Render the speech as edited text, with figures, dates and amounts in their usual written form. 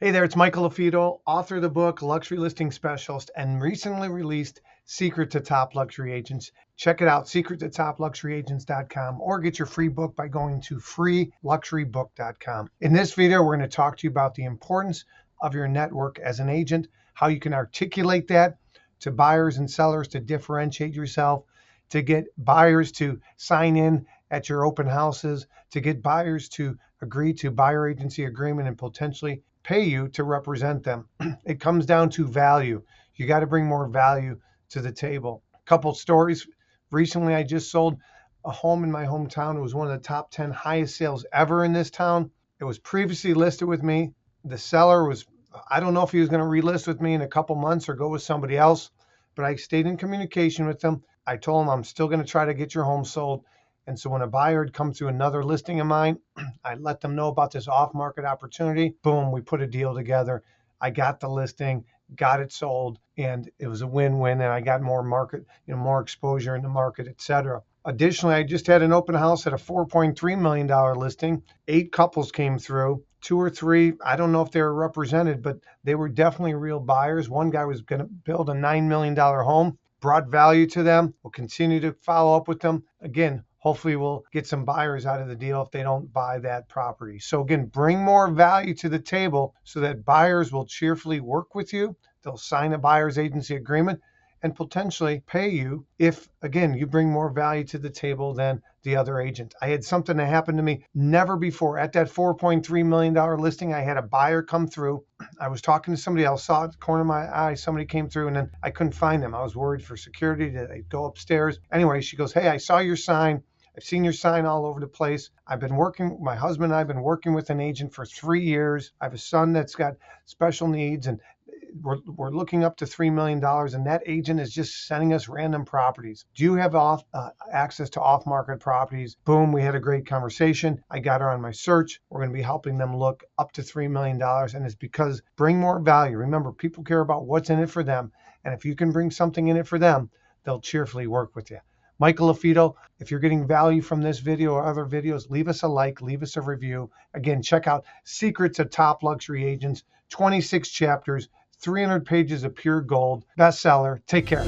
Hey there, it's Michael LaFido, author of the book Luxury Listing Specialist, and recently released Secret to Top Luxury Agents. Check it out, secrettotopluxuryagents.com, or get your free book by going to freeluxurybook.com. In this video, we're going to talk to you about the importance of your network as an agent, how you can articulate that to buyers and sellers to differentiate yourself, to get buyers to sign in at your open houses, to get buyers to agree to buyer agency agreement and potentially pay you to represent them. It comes down to value. You got to bring more value to the table. A couple stories. Recently, I just sold a home in my hometown. It was one of the top 10 highest sales ever in this town. It was previously listed with me. The seller was, I don't know if he was going to relist with me in a couple months or go with somebody else, but I stayed in communication with them. I told him I'm still going to try to get your home sold. And so when a buyer had come through another listing of mine, I let them know about this off-market opportunity. Boom, we put a deal together. I got the listing, got it sold, and it was a win-win. And I got more market, more exposure in the market, etc. Additionally, I just had an open house at a $4.3 million listing. 8 couples came through. 2 or 3, I don't know if they were represented, but they were definitely real buyers. One guy was going to build a $9 million home, brought value to them. We'll continue to follow up with them. Again, hopefully we'll get some buyers out of the deal if they don't buy that property. So again, bring more value to the table so that buyers will cheerfully work with you. They'll sign a buyer's agency agreement and potentially pay you if, again, you bring more value to the table than the other agent. I had something that happened to me never before. At that $4.3 million listing, I had a buyer come through. I was talking to somebody else, saw at the corner of my eye, somebody came through, and then I couldn't find them. I was worried for security. Did I go upstairs? Anyway, she goes, "Hey, I saw your sign. I've seen your sign all over the place. My husband and I have been working with an agent for 3 years. I have a son that's got special needs, and we're looking up to $3 million, and that agent is just sending us random properties. Do you have access to off-market properties?" Boom, we had a great conversation. I got her on my search. We're going to be helping them look up to $3 million, and it's because bring more value. Remember, people care about what's in it for them, and if you can bring something in it for them, they'll cheerfully work with you. Michael LaFido, if you're getting value from this video or other videos, leave us a like, leave us a review. Again, check out Secrets of Top Luxury Agents, 26 chapters, 300 pages of pure gold, bestseller. Take care.